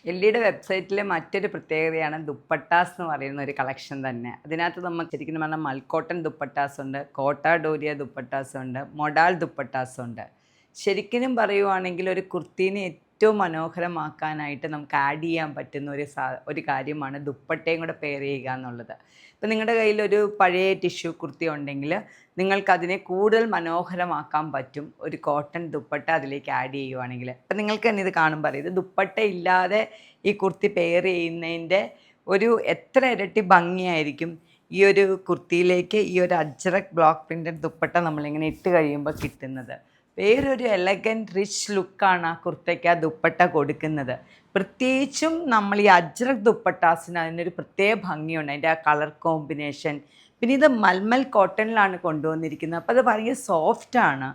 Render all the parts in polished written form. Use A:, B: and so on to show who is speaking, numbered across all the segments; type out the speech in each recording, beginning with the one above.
A: എൽഡിയുടെ വെബ്സൈറ്റിലെ മറ്റൊരു പ്രത്യേകതയാണ് ദുപ്പട്ടാസ് എന്ന് പറയുന്ന ഒരു കളക്ഷൻ തന്നെ. അതിനകത്ത് നമുക്ക് ശരിക്കും പറഞ്ഞാൽ മൽക്കോട്ടൺ ദുപ്പട്ടാസ് ഉണ്ട്, കോട്ട ഡോരിയ ദുപ്പട്ടാസ് ഉണ്ട്, മൊഡാൾ ദുപ്പട്ടാസ് ഉണ്ട്. ശരിക്കും പറയുവാണെങ്കിൽ ഒരു കുർത്തീനെ ഏറ്റവും മനോഹരമാക്കാനായിട്ട് നമുക്ക് ആഡ് ചെയ്യാൻ പറ്റുന്ന ഒരു കാര്യമാണ് ദുപ്പട്ടയും കൂടെ പെയർ ചെയ്യുക എന്നുള്ളത്. ഇപ്പം നിങ്ങളുടെ കയ്യിലൊരു പഴയ ടിഷ്യൂ കുർത്തി ഉണ്ടെങ്കിൽ നിങ്ങൾക്കതിനെ കൂടുതൽ മനോഹരമാക്കാൻ പറ്റും ഒരു കോട്ടൺ ദുപ്പട്ട അതിലേക്ക് ആഡ് ചെയ്യുവാണെങ്കിൽ. അപ്പം നിങ്ങൾക്ക് തന്നെ ഇത് കാണുമ്പോൾ അറിയാം, ഇത് ദുപ്പട്ട ഇല്ലാതെ ഈ കുർത്തി പെയർ ചെയ്യുന്നതിൻ്റെ ഒരു എത്ര ഇരട്ടി ഭംഗിയായിരിക്കും ഈ ഒരു കുർത്തിയിലേക്ക് ഈ ഒരു അജ്രക് ബ്ലോക്ക് പ്രിൻറ്റഡ് ദുപ്പട്ട നമ്മളിങ്ങനെ ഇട്ട് കഴിയുമ്പോൾ കിട്ടുന്നത്. വേറൊരു എലഗൻറ്റ് റിച്ച് ലുക്കാണ് ആ കുർത്തയ്ക്ക് ആ ദുപ്പട്ട കൊടുക്കുന്നത്. പ്രത്യേകിച്ചും നമ്മൾ ഈ അജ്രക് ദുപ്പട്ടാസിന് അതിനൊരു പ്രത്യേക ഭംഗിയുണ്ട്, അതിൻ്റെ ആ കളർ കോമ്പിനേഷൻ. പിന്നെ ഇത് മൽമൽ കോട്ടണിലാണ് കൊണ്ടുവന്നിരിക്കുന്നത്. അപ്പോൾ അത് ഭയങ്കര സോഫ്റ്റാണ്,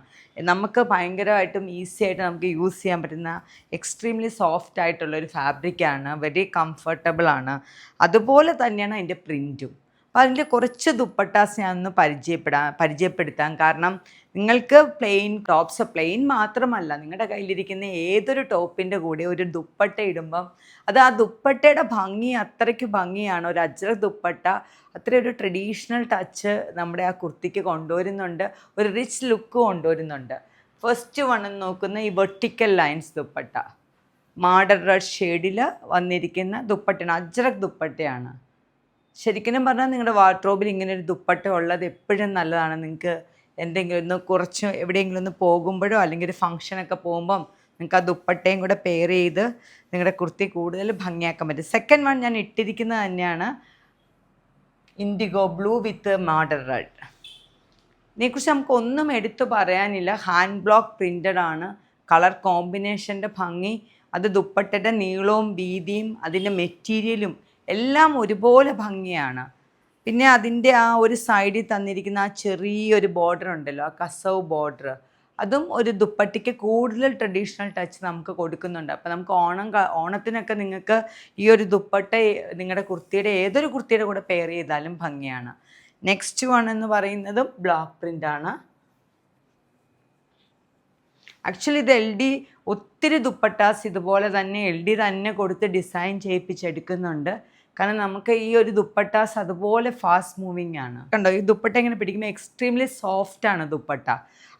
A: നമുക്ക് ഭയങ്കരമായിട്ടും ഈസി ആയിട്ട് നമുക്ക് യൂസ് ചെയ്യാൻ പറ്റുന്ന എക്സ്ട്രീംലി സോഫ്റ്റ് ആയിട്ടുള്ളൊരു ഫാബ്രിക്കാണ്, വെരി കംഫർട്ടബിളാണ്. അതുപോലെ തന്നെയാണ് അതിൻ്റെ പ്രിൻറ്റും. അപ്പോൾ അതിൻ്റെ കുറച്ച് ദുപ്പട്ടാസ് ഞാനൊന്ന് പരിചയപ്പെടുത്താം. കാരണം നിങ്ങൾക്ക് പ്ലെയിൻ ടോപ്സ്, പ്ലെയിൻ മാത്രമല്ല, നിങ്ങളുടെ കയ്യിലിരിക്കുന്ന ഏതൊരു ടോപ്പിൻ്റെ കൂടെ ഒരു ദുപ്പട്ട ഇടുമ്പം അത് ആ ദുപ്പട്ടയുടെ ഭംഗി അത്രയ്ക്ക് ഭംഗിയാണ്. ഒരു അജ്രക് ദുപ്പട്ട അത്രയൊരു ട്രഡീഷണൽ ടച്ച് നമ്മുടെ ആ കുർത്തിക്ക് കൊണ്ടുവരുന്നുണ്ട്, ഒരു റിച്ച് ലുക്ക് കൊണ്ടുവരുന്നുണ്ട്. ഫസ്റ്റ് വൺ നോക്കുന്ന ഈ vertical lines dupatta, murder red ഷെയ്ഡിൽ വന്നിരിക്കുന്ന ദുപ്പട്ടയാണ്, അജ്രക് ദുപ്പട്ടയാണ്. ശരിക്കും പറഞ്ഞാൽ നിങ്ങളുടെ വാർഡ്രോബിൽ ഇങ്ങനെ ഒരു ദുപ്പട്ട ഉള്ളത് എപ്പോഴും നല്ലതാണ്. നിങ്ങൾക്ക് എന്തെങ്കിലും ഒന്ന് കുറച്ച് എവിടെയെങ്കിലും ഒന്ന് പോകുമ്പോഴോ അല്ലെങ്കിൽ ഒരു ഫംഗ്ഷനൊക്കെ പോകുമ്പം നിങ്ങൾക്ക് ആ ദുപ്പട്ടയും കൂടെ പെയർ ചെയ്ത് നിങ്ങളുടെ കുർത്തി കൂടുതൽ ഭംഗിയാക്കാൻ പറ്റും. സെക്കൻഡ് വൺ ഞാൻ ഇട്ടിരിക്കുന്നത് തന്നെയാണ് ഇൻഡിഗോ ബ്ലൂ വിത്ത് മാഡർ റെഡ്. ഇതിനെക്കുറിച്ച് നമുക്കൊന്നും എടുത്തു പറയാനില്ല. ഹാൻഡ് ബ്ലോക്ക് പ്രിൻ്റഡ് ആണ്. കളർ കോമ്പിനേഷൻ്റെ ഭംഗി, അത് ദുപ്പട്ടയുടെ നീളവും വീതിയും അതിൻ്റെ മെറ്റീരിയലും എല്ലാം ഒരുപോലെ ഭംഗിയാണ്. പിന്നെ അതിൻ്റെ ആ ഒരു സൈഡിൽ തന്നിരിക്കുന്ന ആ ചെറിയൊരു ബോർഡർ ഉണ്ടല്ലോ, ആ കസവ് ബോർഡർ, അതും ഒരു ദുപ്പട്ടയ്ക്ക് കൂടുതൽ ട്രഡീഷണൽ ടച്ച് നമുക്ക് കൊടുക്കുന്നുണ്ട്. അപ്പോൾ നമുക്ക് ഓണത്തിനൊക്കെ നിങ്ങൾക്ക് ഈ ഒരു ദുപ്പട്ട നിങ്ങളുടെ കുർത്തിയുടെ ഏതൊരു കുർത്തിയുടെ കൂടെ പെയർ ചെയ്താലും ഭംഗിയാണ്. നെക്സ്റ്റ് വൺ എന്ന് പറയുന്നതും ബ്ലോക്ക് പ്രിൻ്റാണ്. ആക്ച്വലി ഇത് എൽ ഡി ഒത്തിരി ദുപ്പട്ടാസ് ഇതുപോലെ തന്നെ എൽ ഡി തന്നെ കൊടുത്ത് ഡിസൈൻ ചെയ്യിപ്പിച്ചെടുക്കുന്നുണ്ട്. കാരണം നമുക്ക് ഈ ഒരു ദുപ്പട്ടാസ് അതുപോലെ ഫാസ്റ്റ് മൂവിങ് ആണ്. കണ്ടോ, ഈ ദുപ്പട്ട ഇങ്ങനെ പിടിക്കുമ്പോൾ എക്സ്ട്രീംലി സോഫ്റ്റ് ആണ് ദുപ്പട്ട.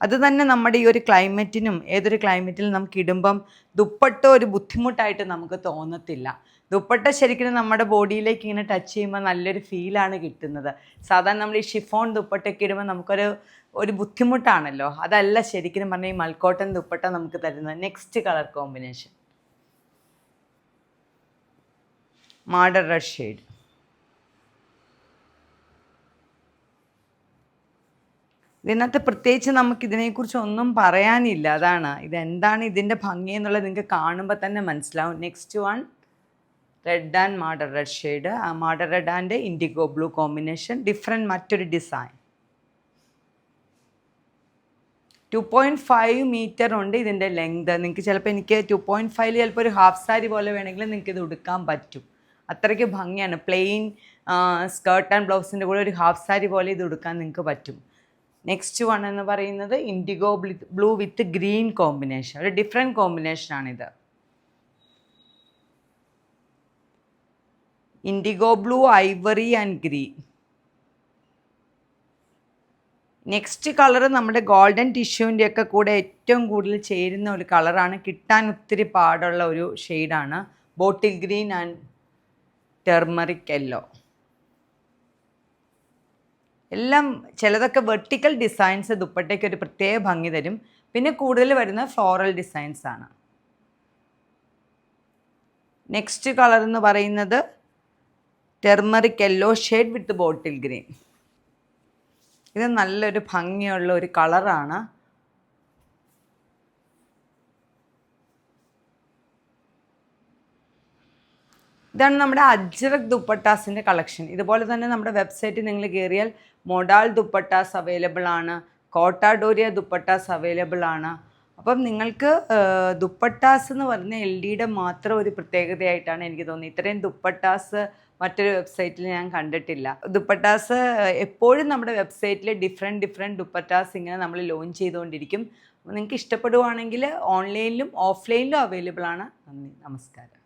A: അത് തന്നെ നമ്മുടെ ഈ ഒരു ക്ലൈമറ്റിനും ഏതൊരു ക്ലൈമറ്റിലും നമുക്ക് ഇടുമ്പം ദുപ്പട്ട ഒരു ബുദ്ധിമുട്ടായിട്ട് നമുക്ക് തോന്നത്തില്ല. ദുപ്പട്ട ശരിക്കും നമ്മുടെ ബോഡിയിലേക്ക് ഇങ്ങനെ ടച്ച് ചെയ്യുമ്പോൾ നല്ലൊരു ഫീലാണ് കിട്ടുന്നത്. സാധാരണ നമ്മൾ ഈ ഷിഫോൺ ദുപ്പട്ടയൊക്കെ ഇടുമ്പോൾ നമുക്കൊരു ബുദ്ധിമുട്ടാണല്ലോ. അതല്ല ശരിക്കും പറഞ്ഞാൽ ഈ മൽക്കോട്ടൺ ദുപ്പട്ട നമുക്ക് തരുന്നത്. Next colour combination murder red shade. ഇതിനകത്ത് പ്രത്യേകിച്ച് നമുക്കിതിനെക്കുറിച്ച് ഒന്നും പറയാനില്ല. അതാണ് ഇതെന്താണ് ഇതിൻ്റെ ഭംഗി എന്നുള്ളത് നിങ്ങൾക്ക് കാണുമ്പോൾ തന്നെ മനസ്സിലാവും. Next one red and murder red shade, murder red and IndiGo blue combination, different മറ്റൊരു ഡിസൈൻ. 2.5 മീറ്റർ ഉണ്ട് ഇതിൻ്റെ ലെങ്ത്. നിങ്ങൾക്ക് ചിലപ്പോൾ എനിക്ക് 2.5 ചിലപ്പോൾ ഒരു ഹാഫ് സാരി പോലെ വേണമെങ്കിൽ നിങ്ങൾക്ക് ഇത് ഉടുക്കാൻ പറ്റും. അത്രയ്ക്ക് ഭംഗിയാണ്. പ്ലെയിൻ സ്കേർട്ട് ആൻഡ് ബ്ലൗസിൻ്റെ കൂടെ ഒരു ഹാഫ് സാരി പോലെ ഇത് ഉടുക്കാൻ നിങ്ങൾക്ക് പറ്റും. നെക്സ്റ്റ് വൺ എന്ന് പറയുന്നത് indigo blue with green combination, ഒരു ഡിഫറെൻറ്റ് കോമ്പിനേഷനാണിത്. Indigo blue, ivory and green. Next colour നമ്മുടെ ഗോൾഡൻ ടിഷ്യൂവിൻ്റെ ഒക്കെ കൂടെ ഏറ്റവും കൂടുതൽ ചേരുന്ന ഒരു കളറാണ്, കിട്ടാൻ ഒത്തിരി പാടുള്ള ഒരു ഷെയ്ഡാണ്, bottle green and turmeric yellow. എല്ലാം ചിലതൊക്കെ വെർട്ടിക്കൽ ഡിസൈൻസ് ദുപ്പട്ടയ്ക്ക് ഒരു പ്രത്യേക ഭംഗി തരും. പിന്നെ കൂടുതൽ വരുന്ന ഫ്ലോറൽ ഡിസൈൻസ് ആണ്. നെക്സ്റ്റ് കളർ എന്ന് പറയുന്നത് ടെർമറിക് യെല്ലോ ഷെയ്ഡ് വിത്ത് ബോട്ടിൽ ഗ്രീൻ. ഇത് നല്ലൊരു ഭംഗിയുള്ള ഒരു കളറാണ്. ഇതാണ് നമ്മുടെ അജ്രക് ദുപ്പട്ടാസിൻ്റെ കളക്ഷൻ. ഇതുപോലെ തന്നെ നമ്മുടെ വെബ്സൈറ്റിൽ നിങ്ങൾ കയറിയാൽ മൊഡാൾ ദുപ്പട്ടാസ് അവൈലബിൾ ആണ്, കോട്ട ഡോരിയ ദുപ്പട്ടാസ് അവൈലബിൾ ആണ്. അപ്പം നിങ്ങൾക്ക് ദുപ്പട്ടാസ് എന്ന് പറഞ്ഞ എൽ ഡിയുടെ മാത്രം ഒരു പ്രത്യേകതയായിട്ടാണ് എനിക്ക് തോന്നുന്നത്. ഇത്രയും ദുപ്പട്ടാസ് മറ്റൊരു വെബ്സൈറ്റിൽ ഞാൻ കണ്ടിട്ടില്ല. ദുപ്പട്ടാസ് എപ്പോഴും നമ്മുടെ വെബ്സൈറ്റിൽ ഡിഫറെൻറ്റ് ദുപ്പട്ടാസ് ഇങ്ങനെ നമ്മൾ ലോഞ്ച് ചെയ്തുകൊണ്ടിരിക്കും. നിങ്ങൾക്ക് ഇഷ്ടപ്പെടുവാണെങ്കിൽ ഓൺലൈനിലും ഓഫ്ലൈനിലും അവൈലബിൾ ആണ്. നന്ദി, നമസ്കാരം.